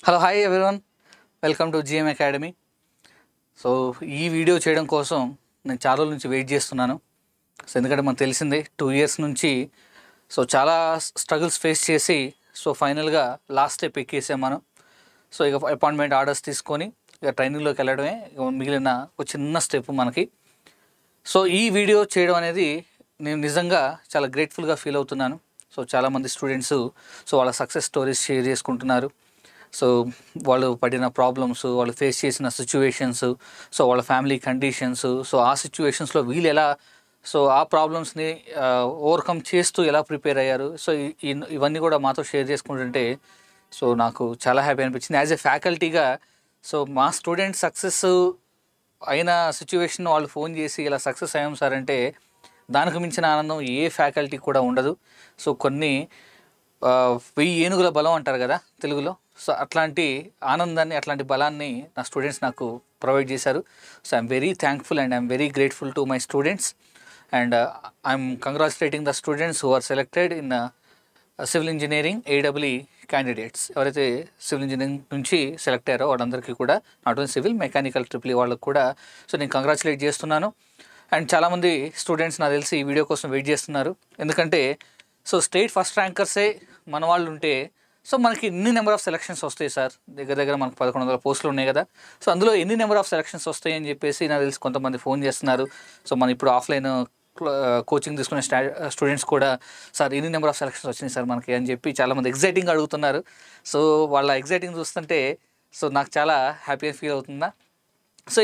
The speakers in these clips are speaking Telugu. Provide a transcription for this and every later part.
Hello hi everyone, welcome to GM academy. So ఈ వీడియో చేయడం కోసం నేను చాలా రోజుల నుంచి వెయిట్ చేస్తున్నాను. సో ఎందుకంటే మనకు తెలిసిందే 2 years నుంచి చాలా స్ట్రగుల్స్ ఫేస్ చేసి ఫైనల్గా లాస్ట్ స్టెప్ ఎక్కేసాం మనం. ఇక అపాయింట్మెంట్ ఆర్డర్స్ తీసుకొని ఇక ట్రైనింగ్లోకి వెళ్ళడమే మిగిలిన ఒక చిన్న స్టెప్ మనకి. ఈ వీడియో చేయడం అనేది నేను నిజంగా చాలా గ్రేట్ఫుల్గా ఫీల్ అవుతున్నాను. చాలామంది స్టూడెంట్స్ వాళ్ళ సక్సెస్ స్టోరీస్ షేర్ చేసుకుంటున్నారు. వాళ్ళు పడిన ప్రాబ్లమ్స్, వాళ్ళు ఫేస్ చేసిన సిచ్యువేషన్స్, వాళ్ళ ఫ్యామిలీ కండిషన్స్, ఆ సిచ్యువేషన్స్లో వీళ్ళు ఎలా ఆ ప్రాబ్లమ్స్ని ఓవర్కమ్ చేస్తూ ఎలా ప్రిపేర్ అయ్యారు. ఇవన్నీ కూడా మాతో షేర్ చేసుకుంటుంటే నాకు చాలా హ్యాపీ అనిపించింది. యాజ్ ఎ ఫ్యాకల్టీగా మా స్టూడెంట్ సక్సెస్ అయిన సిచ్యువేషన్ వాళ్ళు ఫోన్ చేసి ఇలా సక్సెస్ అయ్యాం సార్ అంటే దానికి మించిన ఆనందం ఏ ఫ్యాకల్టీ కూడా ఉండదు. కొన్ని 1000 ఏనుగుల బలం అంటారు కదా తెలుగులో. అట్లాంటి ఆనందాన్ని, అట్లాంటి బలాన్ని నా స్టూడెంట్స్ నాకు ప్రొవైడ్ చేశారు. I'm very thankful and I'm very grateful to my students and I'm congratulating the students who are selected in civil engineering AW candidates. ఎవరైతే సివిల్ ఇంజనీరింగ్ నుంచి సెలెక్ట్ అయ్యారో వాళ్ళందరికీ కూడా, not only civil, mechanical, triple వాళ్ళకు కూడా నేను కంగ్రాచులేట్ చేస్తున్నాను. అండ్ చాలామంది స్టూడెంట్స్ నాకు తెలిసి ఈ వీడియో కోసం వెయిట్ చేస్తున్నారు. ఎందుకంటే స్టేట్ ఫస్ట్ ర్యాంకర్సే మన వాళ్ళు ఉంటే మనకి ఎన్ని నెంబర్ ఆఫ్ సెలక్షన్స్ వస్తాయి సార్? దగ్గర మనకు 1100 పోస్టులు ఉన్నాయి కదా. అందులో ఎన్ని నెంబర్ ఆఫ్ సెలక్షన్స్ వస్తాయి అని చెప్పేసి నాకు తెలిసి కొంతమంది ఫోన్ చేస్తున్నారు. మనం ఇప్పుడు ఆఫ్లైన్ కోచింగ్ తీసుకునే స్టూడెంట్స్ కూడా సార్ ఎన్ని నెంబర్ ఆఫ్ సెలక్షన్స్ వచ్చినాయి సార్ మనకి అని చెప్పి చాలామంది ఎగ్జైటింగ్గా అడుగుతున్నారు. వాళ్ళ ఎగ్జైటింగ్ చూస్తుంటే నాకు చాలా హ్యాపీగా ఫీల్ అవుతుందా.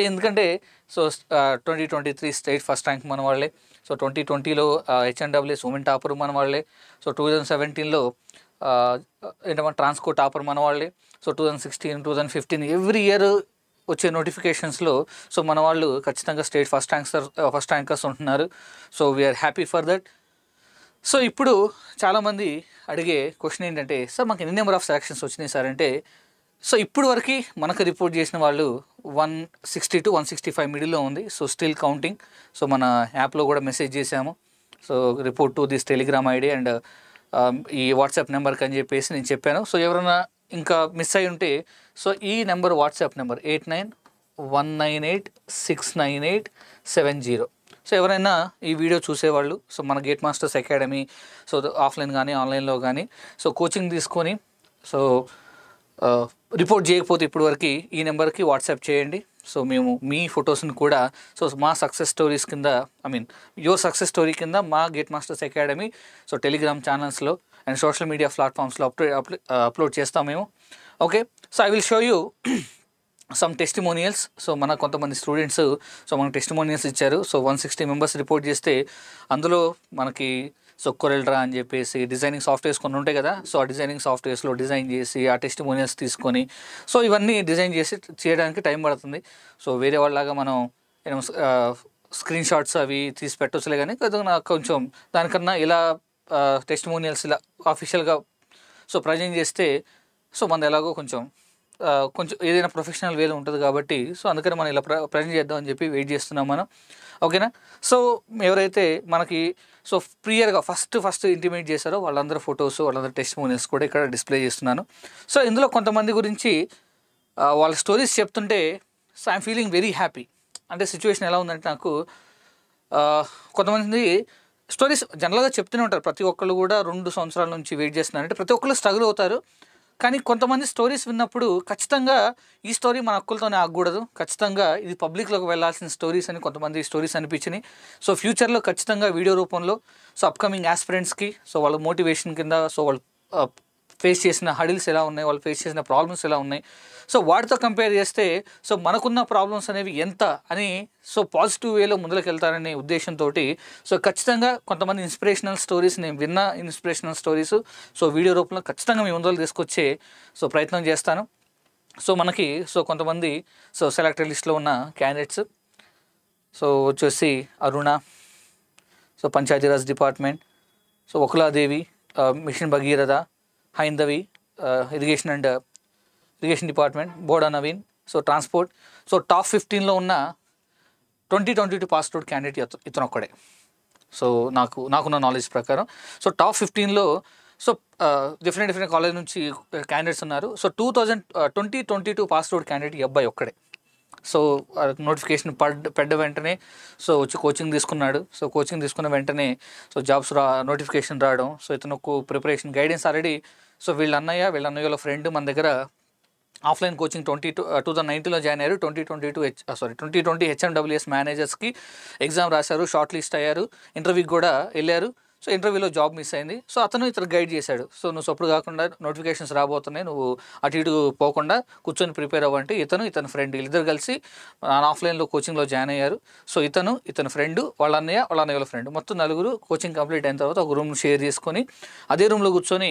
ఎందుకంటే 2023 స్టేట్ ఫస్ట్ ర్యాంక్ మన వాళ్ళే. 2020లో హెచ్ఎన్డబ్ల్యూఎస్ ఉమెన్ టాపర్ మన వాళ్ళే. 2017లో ఏంటంటే ట్రాన్స్కో టాపర్ మన వాళ్ళే. 2016, 2015 ఎవ్రీ ఇయర్ వచ్చే నోటిఫికేషన్స్లో మన వాళ్ళు ఖచ్చితంగా స్టేట్ ఫస్ట్ ర్యాంకర్స్ ఉంటున్నారు. We are happy for that. ఇప్పుడు చాలామంది అడిగే క్వశ్చన్ ఏంటంటే, సార్ మాకు ఎన్ని నెంబర్ ఆఫ్ సెలక్షన్స్ వచ్చినాయి సార్ అంటే, ఇప్పుడు వరకు మనకు రిపోర్ట్ చేసిన వాళ్ళు 160 to 165 మిడిల్లో ఉంది. Still counting. మన యాప్లో కూడా మెసేజ్ చేశాము. Report to this Telegram ID and ఈ వాట్సాప్ నెంబర్కి అని చెప్పేసి నేను చెప్పాను. ఎవరైనా ఇంకా మిస్ అయి ఉంటే ఈ నెంబర్, వాట్సాప్ నెంబర్ 8919869870. ఎవరైనా ఈ వీడియో చూసేవాళ్ళు మన గేట్ మాస్టర్స్ అకాడమీ ఆఫ్లైన్ కానీ ఆన్లైన్లో కానీ కోచింగ్ తీసుకొని రిపోర్ట్ చేయకపోతే ఇప్పటివరకు ఈ నెంబర్కి వాట్సాప్ చేయండి. మేము మీ ఫొటోస్ని కూడా మా సక్సెస్ స్టోరీస్ కింద, యువర్ సక్సెస్ స్టోరీ కింద మా గేట్ మాస్టర్స్ అకాడమీ టెలిగ్రామ్ ఛానల్స్లో అండ్ సోషల్ మీడియా ప్లాట్ఫామ్స్లో అప్లోడ్ చేస్తాం మేము. Okay, I will show you some testimonials. మన కొంతమంది స్టూడెంట్స్ మనకు టెస్టిమోనియల్స్ ఇచ్చారు. 160 మెంబర్స్ రిపోర్ట్ చేస్తే అందులో మనకి కొరెల్డ్రా అని చెప్పేసి డిజైనింగ్ సాఫ్ట్వేర్స్ కొన్ని ఉంటాయి కదా. ఆ డిజైనింగ్ సాఫ్ట్వేర్స్లో డిజైన్ చేసి ఆ టెస్టిమోనియల్స్ తీసుకొని ఇవన్నీ డిజైన్ చేసి చేయడానికి టైం పడుతుంది. వేరే వాళ్ళలాగా మనం స్క్రీన్ షాట్స్ అవి తీసి పెట్టొచ్చులే, కానీ కొంచెం దానికన్నా ఇలా టెస్టిమోనియల్స్ ఇలా ఆఫీషియల్గా ప్రజెంట్ చేస్తే మనది ఎలాగో కొంచెం ఏదైనా ప్రొఫెషనల్ వేలో ఉంటుంది కాబట్టి అందుకని మనం ఇలా ప్రజెంట్ చేద్దాం అని చెప్పి వెయిట్ చేస్తున్నాం మనం. ఓకేనా. ఎవరైతే మనకి ప్రియర్గా ఫస్ట్ ఇంటిమేట్ చేశారో వాళ్ళందరూ ఫొటోస్, వాళ్ళందరూ టెస్టిమోనియల్స్ కూడా ఇక్కడ డిస్ప్లే చేస్తున్నాను. ఇందులో కొంతమంది గురించి వాళ్ళ స్టోరీస్ చెప్తుంటే ఐఎమ్ ఫీలింగ్ వెరీ హ్యాపీ. అంటే సిచ్యువేషన్ ఎలా ఉందంటే, నాకు కొంతమంది స్టోరీస్ జనరల్గా చెప్తూనే ఉంటారు. ప్రతి ఒక్కళ్ళు కూడా 2 సంవత్సరాల నుంచి వెయిట్ చేస్తున్నారు. అంటే ప్రతి ఒక్కళ్ళు స్ట్రగుల్ అవుతారు. కానీ కొంతమంది స్టోరీస్ విన్నప్పుడు ఖచ్చితంగా ఈ స్టోరీ మన హక్కులతోనే ఆగకూడదు, ఖచ్చితంగా ఇది పబ్లిక్లోకి వెళ్ళాల్సిన స్టోరీస్ అని కొంతమంది స్టోరీస్ అనిపించినాయి. ఫ్యూచర్లో ఖచ్చితంగా వీడియో రూపంలో అప్కమింగ్ ఆస్పిరెంట్స్కి వాళ్ళ మోటివేషన్ కింద వాళ్ళు ఫేస్ చేసిన హడిల్స్ ఎలా ఉన్నాయి, వాళ్ళు ఫేస్ చేసిన ప్రాబ్లమ్స్ ఎలా ఉన్నాయి, వాటితో కంపేర్ చేస్తే మనకున్న ప్రాబ్లమ్స్ అనేవి ఎంత అని పాజిటివ్ వేలో ముందుకు వెళ్తారనే ఉద్దేశంతో ఖచ్చితంగా కొంతమంది ఇన్స్పిరేషనల్ స్టోరీస్, నేను విన్న ఇన్స్పిరేషనల్ స్టోరీస్ వీడియో రూపంలో ఖచ్చితంగా మీ ముందుకు తీసుకొచ్చే ప్రయత్నం చేస్తాను. మనకి కొంతమంది సెలెక్టెడ్ లిస్ట్లో ఉన్న క్యాండిడేట్స్ వచ్చేసి Aruna, Panchayati Raj department, Vakuladevi, mission Bhagiratha, Haindavi, irrigation department, Boda Naveen, transport. Top 15లో ఉన్న 2022 పాస్ అవుట్ క్యాండిడేట్ ఇతను ఒక్కడే. నాకున్న నాలెడ్జ్ ప్రకారం టాప్ 15లో సో డిఫరెంట్ డిఫరెంట్ కాలేజ్ నుంచి క్యాండిడేట్స్ ఉన్నారు. సో 2022 పాస్ అవుట్ క్యాండిడేట్ ఈ అబ్బాయి ఒక్కడే. సో నోటిఫికేషన్ పడ్డ వెంటనే సో వచ్చి కోచింగ్ తీసుకున్నాడు. సో కోచింగ్ తీసుకున్న వెంటనే సో జాబ్స్ నోటిఫికేషన్ రావడం. సో ఇతను ప్రిపరేషన్ గైడెన్స్ ఆల్రెడీ. సో వీళ్ళ అన్నయ్యలో ఫ్రెండ్ మన దగ్గర ఆఫ్లైన్ కోచింగ్ 2019లో జాయిన్ అయ్యారు. 2020 హెచ్ఎండబ్ల్యూఎస్ మేనేజర్స్కి ఎగ్జామ్ రాశారు, షార్ట్ లిస్ట్ అయ్యారు, ఇంటర్వ్యూకి కూడా వెళ్ళారు. సో ఇంటర్వ్యూలో జాబ్ మిస్ అయింది. సో అతను ఇతను గైడ్ చేశాడు. సో నువ్వు సప్పుడు కాకుండా నోటిఫికేషన్స్ రాబోతున్నాయి, నువ్వు అటు ఇటు పోకుండా కూర్చొని ప్రిపేర్ అవ్వంటే ఇతను ఫ్రెండ్ వీళ్ళిద్దరు కలిసి ఆఫ్లైన్లో కోచింగ్లో జాయిన్ అయ్యారు. సో ఇతను ఫ్రెండ్, వాళ్ళ అన్నయ్యల ఫ్రెండ్, మొత్తం నలుగురు కోచింగ్ కంప్లీట్ అయిన తర్వాత ఒక రూమ్ షేర్ చేసుకొని అదే రూమ్లో కూర్చొని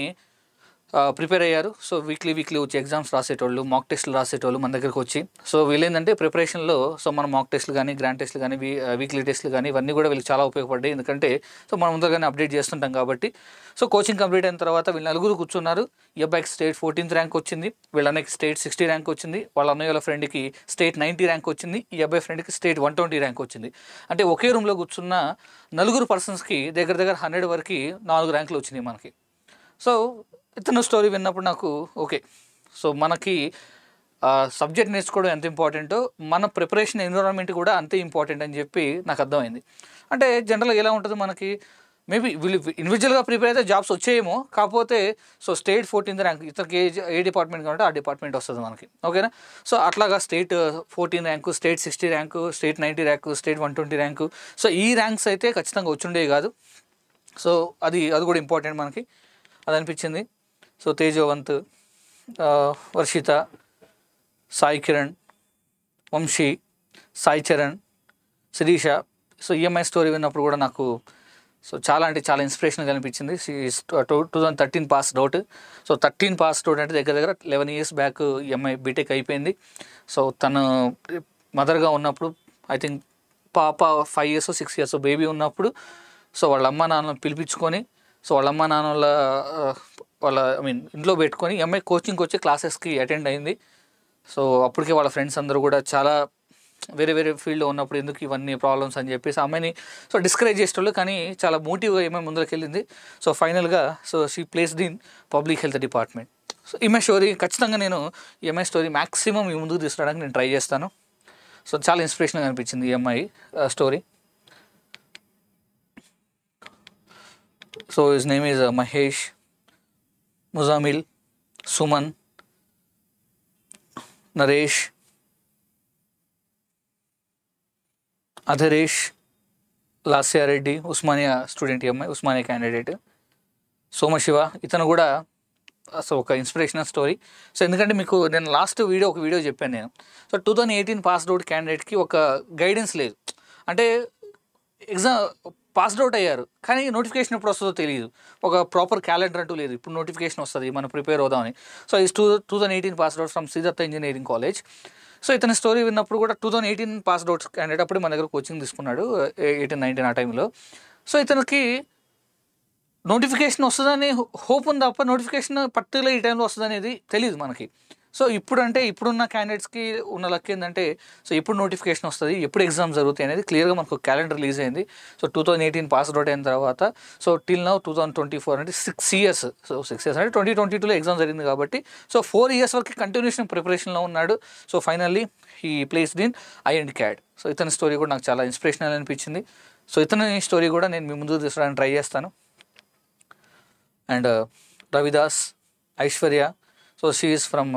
ప్రిపేర్ అయ్యారు. సో వీక్లీ వచ్చి ఎగ్జామ్స్ రాసేటోళ్ళు, మాక్ టెస్టులు రాసేటోళ్ళు మన దగ్గరకు వచ్చి. సో వీళ్ళేంటంటే ప్రిపరేషన్లో సో మన మాక్ టెస్టులు కానీ, గ్రాండ్ టెస్టులు కానీ, వీక్లీ టెస్టులు కానీ ఇవన్నీ కూడా వీళ్ళకి చాలా ఉపయోగపడ్డాయి. ఎందుకంటే సో మనం ముందుగానే అప్డేట్ చేస్తుంటాం కాబట్టి. సో కోచింగ్ కంప్లీట్ అయిన తర్వాత వీళ్ళు నలుగురు కూర్చున్నారు. ఈ అబ్బాయికి స్టేట్ 14th ర్యాంక్ వచ్చింది, వీళ్ళ అన్నయ్యకి స్టేట్ 60 ర్యాంక్ వచ్చింది, వాళ్ళ అన్నయ్యల ఫ్రెండ్కి స్టేట్ 90 ర్యాంక్ వచ్చింది, ఈ అబ్బాయి ఫ్రెండ్కి స్టేట్ 120 ర్యాంక్ వచ్చింది. అంటే ఒకే రూమ్లో కూర్చున్న నలుగురు పర్సన్స్కి దగ్గర 100 వరకు 4 ర్యాంకులు వచ్చినాయి మనకి. సో ఇతను స్టోరీ విన్నప్పుడు నాకు ఓకే, సో మనకి సబ్జెక్ట్ నేర్చుకోవడం ఎంత ఇంపార్టెంటో మన ప్రిపరేషన్ ఎన్విరాన్మెంట్ కూడా అంతే ఇంపార్టెంట్ అని చెప్పి నాకు అర్థమైంది. అంటే జనరల్గా ఎలా ఉంటుంది మనకి, మేబీ వీళ్ళు ఇండివిజువల్గా ప్రిపేర్ అయితే జాబ్స్ వచ్చేయేమో, కాకపోతే సో స్టేట్ 14th ర్యాంక్ ఇతనికి ఏ డిపార్ట్మెంట్ కాబట్టి ఆ డిపార్ట్మెంట్ వస్తుంది మనకి, ఓకేనా. సో అట్లాగా state 14 rank, state 60 rank, state 90 rank, state 120 rank. So ఈ ర్యాంక్స్ అయితే ఖచ్చితంగా వచ్చుండేవి కాదు. సో అది కూడా ఇంపార్టెంట్ మనకి, అది అనిపించింది. సో తేజవంత్, వర్షిత, సాయి కిరణ్, వంశీ, సాయి చరణ్, శిరీష. సో ఈఎంఐ స్టోరీ విన్నప్పుడు కూడా నాకు సో చాలా ఇన్స్పిరేషన్గా అనిపించింది. 2013 passed out. So 13 passed out అంటే దగ్గర 11 years బ్యాక్ ఈఎంఐ బీటెక్ అయిపోయింది. సో తను మదర్గా ఉన్నప్పుడు ఐ థింక్ పాప 5 years 6 years బేబీ ఉన్నప్పుడు సో వాళ్ళ అమ్మ నాన్నలను పిలిపించుకొని సో వాళ్ళ అమ్మ నాన్నల ఇంట్లో పెట్టుకొని ఎంఐ కోచింగ్కి వచ్చి క్లాసెస్కి అటెండ్ అయింది. సో అప్పటికే వాళ్ళ ఫ్రెండ్స్ అందరూ కూడా చాలా వేరే ఫీల్డ్లో ఉన్నప్పుడు ఎందుకు ఇవన్నీ ప్రాబ్లమ్స్ అని చెప్పేసి అమ్మాయిని సో డిస్కరేజ్ చేసేటోళ్ళు, కానీ చాలా మోటివ్గా ఏమై ముందుకు వెళ్ళింది. సో ఫైనల్గా so she placed in public health department. So ఈఎంఐ స్టోరీ ఖచ్చితంగా నేను ఈఎంఐ స్టోరీ మ్యాక్సిమం ఈ ముందుకు తీసుకురావడానికి నేను ట్రై చేస్తాను. సో చాలా ఇన్స్పిరేషన్గా అనిపించింది ఈఎంఐ story. So his name is Mahesh, Muzamil, Suman, Naresh, Adharesh, Lasya Reddy, Osmania student, ఈఎంఐ ఉస్మానియా క్యాండిడేట్, సోమశివ. ఇతను కూడా సో ఒక ఇన్స్పిరేషనల్ స్టోరీ. సో ఎందుకంటే మీకు నేను లాస్ట్ ఒక వీడియో చెప్పాను నేను. సో 2018 పాస్డ్ అవుట్ క్యాండిడేట్కి ఒక గైడెన్స్ లేదు. అంటే ఎగ్జామ్ పాస్డ్ అవుట్ అయ్యారు, కానీ నోటిఫికేషన్ ఎప్పుడు వస్తుందో తెలియదు, ఒక ప్రాపర్ క్యాలెండర్ అంటూ లేదు. ఇప్పుడు నోటిఫికేషన్ వస్తుంది, మనం ప్రిపేర్ అవుదామని. సో ఈ 2018 passed out from Siddhartha engineering college. So ఇతని స్టోరీ విన్నప్పుడు కూడా 2018 పాస్డ్ అవుట్ క్యాండిడేట్ అప్పుడు మన దగ్గర కోచింగ్ తీసుకున్నాడు 18-19 ఆ టైంలో. సో ఇతనికి నోటిఫికేషన్ వస్తుందని హోప్ ఉంది తప్ప నోటిఫికేషన్ పర్టికులర్ ఈ టైంలో వస్తుంది అనేది తెలియదు మనకి. సో ఇప్పుడున్న క్యాండిడేట్స్కి ఉన్న లక్ ఏంటంటే సో ఎప్పుడు నోటిఫికేషన్ వస్తుంది, ఎప్పుడు ఎగ్జామ్ జరుగుతాయి అనేది క్లియర్గా మనకు క్యాలెండర్ రిలీజ్ అయింది. సో 2018 పాస్డ్ అవుట్ అయిన తర్వాత సో టిల్ నౌ 2024 అంటే 6 years. సో 6 years అంటే 2022లో ఎగ్జామ్ జరిగింది కాబట్టి సో 4 years వరకు కంటిన్యూషన్ ప్రిపరేషన్లో ఉన్నాడు. So finally he placed in IND-CAT. So ఇతని స్టోరీ కూడా నాకు చాలా ఇన్స్పిరేషనల్ అనిపించింది. సో ఇతని స్టోరీ కూడా నేను మీ ముందుకు తీసుకురావడానికి ట్రై చేస్తాను. And Ravidas, Aishwarya. So she is from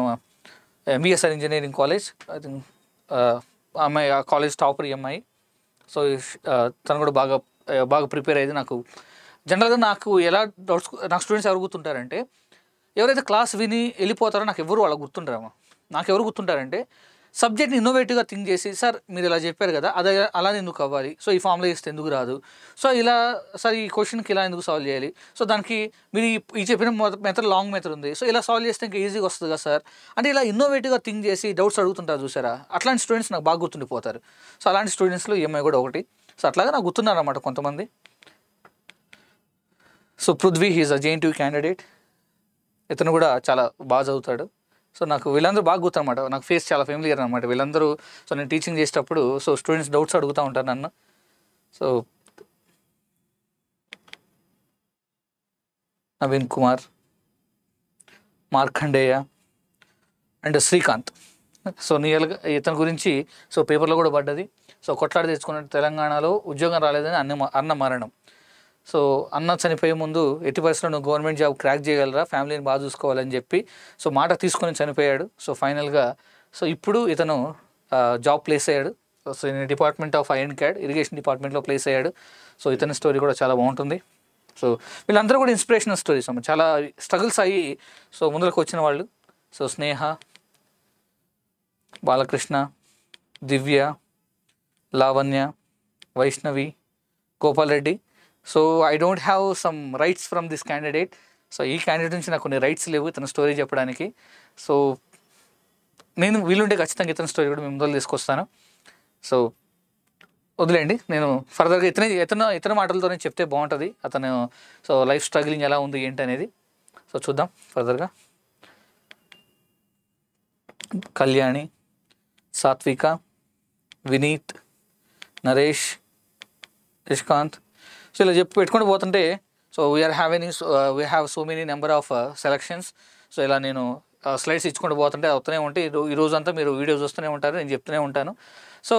MBSR engineering college. I think అమ్మాయి ఆ కాలేజ్ టాపర్ అమ్మాయి. సో తను కూడా బాగా ప్రిపేర్ అయ్యేది. నాకు జనరల్గా నాకు స్టూడెంట్స్ ఎవరు గుర్తుంటారంటే ఎవరైతే క్లాస్ విని వెళ్ళిపోతారో నాకు ఎవరు వాళ్ళకి గుర్తుంటారమ్మా. నాకు ఎవరు గుర్తుంటారంటే సబ్జెక్ట్ని ఇన్నోవేటివ్గా థింక్ చేసి, సార్ మీరు ఇలా చెప్పారు కదా, అదే అలానే ఎందుకు అవ్వాలి, సో ఈ ఫామ్లో చేస్తే ఎందుకు రాదు, సో ఇలా సార్ ఈ క్వశ్చన్కి ఇలా ఎందుకు సాల్వ్ చేయాలి, సో దానికి మీరు ఈ చెప్పిన మెథడ్ లాంగ్ మెథడ్ ఉంది, సో ఇలా సాల్వ్ చేస్తే ఇంకా ఈజీగా వస్తుంది కదా సార్ అంటే ఇలా ఇన్నోవేటివ్గా థింక్ చేసి డౌట్స్ అడుగుతుంటారు చూసారా, అట్లాంటి స్టూడెంట్స్ నాకు బాగా గుర్తుండిపోతారు. సో అలాంటి స్టూడెంట్స్లో ఈఎంఐ కూడా ఒకటి. సో అట్లాగా నాకు గుర్తున్నారన్నమాట కొంతమంది. So Prithvi he's a JNTU candidate. ఇతను కూడా చాలా బాగా చదువుతాడు. సో నాకు వీళ్ళందరూ బాగా గుర్తనమాట, నాకు ఫేస్ చాలా ఫెమిలియర్ అనమాట వీళ్ళందరూ. సో నేను టీచింగ్ చేసేటప్పుడు సో స్టూడెంట్స్ డౌట్స్ అడుగుతూ ఉంటారు నన్ను. So Naveen Kumar, Markandeya and Srikanth. So నియర్గా ఇతని గురించి సో పేపర్లో కూడా పడ్డది. సో కొట్లాడి తెచ్చుకున్న తెలంగాణలో ఉద్యోగం రాలేదని అన్న మరణం. సో అన్న చనిపోయే ముందు ఎట్టి పరిస్థితుల్లో నువ్వు గవర్నమెంట్ జాబ్ క్రాక్ చేయగలరా, ఫ్యామిలీని బాగా చూసుకోవాలని చెప్పి సో మాట తీసుకొని చనిపోయాడు. సో ఫైనల్గా సో ఇప్పుడు ఇతను జాబ్ ప్లేస్ అయ్యాడు. సో డిపార్ట్మెంట్ ఆఫ్ ఐఎన్క్యాడ్ ఇరిగేషన్ డిపార్ట్మెంట్లో ప్లేస్ అయ్యాడు. సో ఇతని స్టోరీ కూడా చాలా బాగుంటుంది. సో వీళ్ళందరూ కూడా ఇన్స్పిరేషనల్ స్టోరీస్ అమ్మ, చాలా స్ట్రగుల్స్ అయ్యి సో ముందుకు వచ్చిన వాళ్ళు. So Sneha, Balakrishna, Divya, Lavanya, Vaishnavi, Gopal Reddy. So I don't have some rights from this candidate. So ఈ క్యాండిడేట్ నుంచి నాకు కొన్ని రైట్స్ లేవు ఇతని స్టోరీ చెప్పడానికి. సో నేను వీలుంటే ఖచ్చితంగా ఇతని స్టోరీ కూడా మేము ముందర తీసుకొస్తాను. సో వదిలేండి, నేను ఫర్దర్గా ఇతర మాటలతోనే చెప్తే బాగుంటుంది అతను సో లైఫ్ స్ట్రగ్లింగ్ ఎలా ఉంది ఏంటి అనేది. సో చూద్దాం ఫర్దర్గా. కళ్యాణి, సాత్విక, వినీత్, నరేష్, యశ్కాంత్. సో ఇలా చెప్పి పెట్టుకుంటూ పోతుంటే so we have so many number of selections. So ఇలా నేను స్లైడ్స్ ఇచ్చుకుంటూ పోతుంటే అవుతూనే ఉంటాయి. ఈ రోజంతా మీరు వీడియోస్ వస్తూనే ఉంటారు, నేను చెప్తూనే ఉంటాను. So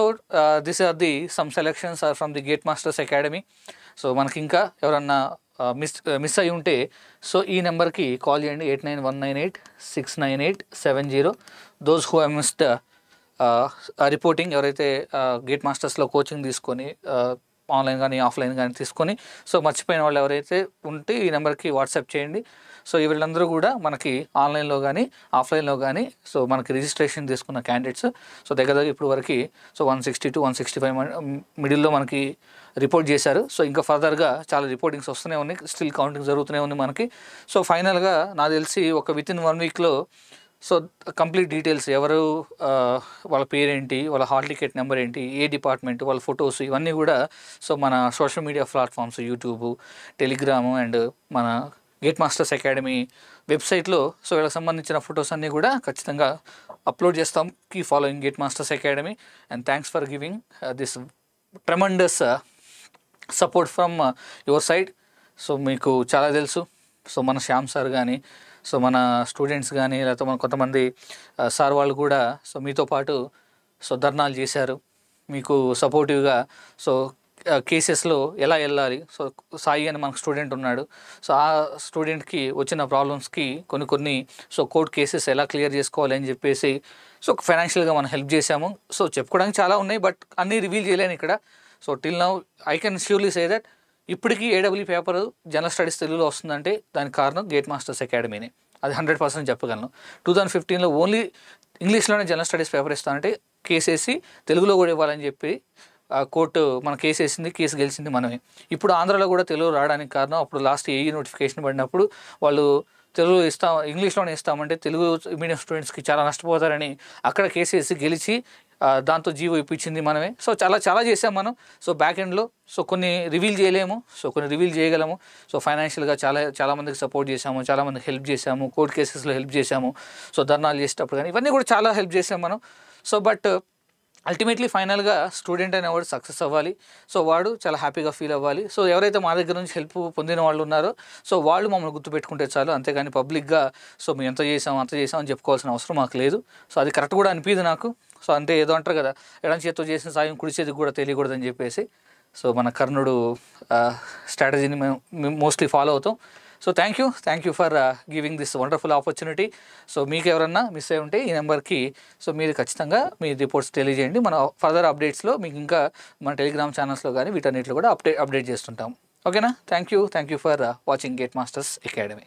this are the some selections are from the GATE Masters Academy. So మనకి ఇంకా ఎవరన్నా మిస్ అయి ఉంటే సో ఈ నెంబర్కి కాల్ చేయండి, 8919869870. Those who have missed reporting, ఎవరైతే గేట్ మాస్టర్స్లో కోచింగ్ తీసుకొని ఆన్లైన్ కానీ ఆఫ్లైన్ కానీ తీసుకొని సో మర్చిపోయిన వాళ్ళు ఎవరైతే ఉంటే ఈ నెంబర్కి వాట్సాప్ చేయండి. సో వీళ్ళందరూ కూడా మనకి ఆన్లైన్లో కానీ ఆఫ్లైన్లో కానీ సో మనకి రిజిస్ట్రేషన్ తీసుకున్న క్యాండిడేట్స్. సో దగ్గర ఇప్పుడు వరకు సో 160 to 165 మిడిల్లో మనకి రిపోర్ట్ చేశారు. సో ఇంకా ఫర్దర్గా చాలా రిపోర్టింగ్స్ వస్తూనే ఉన్నాయి, స్టిల్ కౌంటింగ్ జరుగుతూనే ఉంది మనకి. సో ఫైనల్గా నాకు తెలిసి ఒక వితిన్ 1 వీక్లో సో కంప్లీట్ డీటెయిల్స్, ఎవరు వాళ్ళ పేరేంటి, వాళ్ళ హాల్ టికెట్ నెంబర్ ఏంటి, ఏ డిపార్ట్మెంట్, వాళ్ళ ఫొటోస్, ఇవన్నీ కూడా సో మన social media platforms YouTube, Telegram and మన గేట్ మాస్టర్స్ అకాడమీ వెబ్సైట్లో సో వీళ్ళకి సంబంధించిన ఫొటోస్ అన్నీ కూడా ఖచ్చితంగా అప్లోడ్ చేస్తాం. Keep following GATE Masters Academy and thanks for giving this tremendous support from your side. So మీకు చాలా తెలుసు, సో మన శ్యామ్ సార్ కానీ సో మన స్టూడెంట్స్ కానీ లేకపోతే మన కొంతమంది సార్ వాళ్ళు కూడా సో మీతో పాటు సో ధర్నాలు చేశారు, మీకు సపోర్టివ్గా. సో కేసెస్లో ఎలా వెళ్ళాలి, సో సాయి అని మనకు స్టూడెంట్ ఉన్నాడు, సో ఆ స్టూడెంట్కి వచ్చిన ప్రాబ్లమ్స్కి కొన్ని సో కోర్ట్ కేసెస్ ఎలా క్లియర్ చేసుకోవాలి అని చెప్పేసి సో ఫైనాన్షియల్గా మనం హెల్ప్ చేశాము. సో చెప్పుకోవడానికి చాలా ఉన్నాయి, బట్ అన్నీ రివీల్ చేయలేను ఇక్కడ. So till now I can surely say that ఇప్పటికీ ఏడబ్ల్యూ పేపర్ జనరల్ స్టడీస్ తెలుగులో వస్తుందంటే దానికి కారణం గేట్ మాస్టర్స్ అకాడమీనే, అది 100% చెప్పగలను. 2015లో ఓన్లీ ఇంగ్లీష్లోనే జనరల్ స్టడీస్ పేపర్ ఇస్తానంటే కేసేసి తెలుగులో కూడా ఇవ్వాలని చెప్పి కోర్టు మన కేసు వేసింది, కేసు గెలిచింది మనమే. ఇప్పుడు ఆంధ్రాలో కూడా తెలుగు రావడానికి కారణం అప్పుడు లాస్ట్ ఏఈ నోటిఫికేషన్ పడినప్పుడు వాళ్ళు తెలుగు ఇంగ్లీష్లోనే ఇస్తామంటే తెలుగు మీడియం స్టూడెంట్స్కి చాలా నష్టపోతారని అక్కడ కేసు వేసి గెలిచి దాంతో జీవో ఇప్పించింది మనమే. సో చాలా చేసాం మనం. సో బ్యాక్ ఎండ్లో సో కొన్ని రివీల్ చేయలేము, సో కొన్ని రివీల్ చేయగలము. సో ఫైనాన్షియల్గా చాలామందికి సపోర్ట్ చేసాము, చాలామందికి హెల్ప్ చేసాము, కోర్ట్ కేసెస్లో హెల్ప్ చేసాము, సో ధర్నాలు చేసేటప్పుడు కానీ ఇవన్నీ కూడా చాలా హెల్ప్ చేసాం మనం. సో బట్ అల్టిమేట్లీ ఫైనల్గా స్టూడెంట్ అనేవాడు సక్సెస్ అవ్వాలి, సో వాడు చాలా హ్యాపీగా ఫీల్ అవ్వాలి. సో ఎవరైతే మా దగ్గర నుంచి హెల్ప్ పొందిన వాళ్ళు ఉన్నారో సో వాళ్ళు మమ్మల్ని గుర్తుపెట్టుకుంటే చాలు, అంతేగాని పబ్లిక్గా సో మేము ఎంత చేసాం అని చెప్పుకోవాల్సిన అవసరం మాకు లేదు. సో అది కరెక్ట్ కూడా అనిపించదు నాకు. సో అంటే ఏదో అంటారు కదా, ఎడం చేతితో చేసిన సాయం కుడి చేతికి కూడా తెలియకూడదని చెప్పేసి సో మన కర్ణుడు స్ట్రాటజీని మేము మోస్ట్లీ ఫాలో అవుతాం. So thank you for giving this wonderful opportunity. So మీకు ఎవరన్నా మిస్ అయి ఉంటే ఈ నెంబర్కి సో మీరు ఖచ్చితంగా మీ రిపోర్ట్స్ తెలియజేయండి. మన ఫర్దర్ అప్డేట్స్లో మీకు ఇంకా మన టెలిగ్రామ్ ఛానల్స్లో కానీ వీటన్నిటిలో కూడా అప్డేట్ చేస్తుంటాం. ఓకేనా? Thank you for watching gate Masters academy.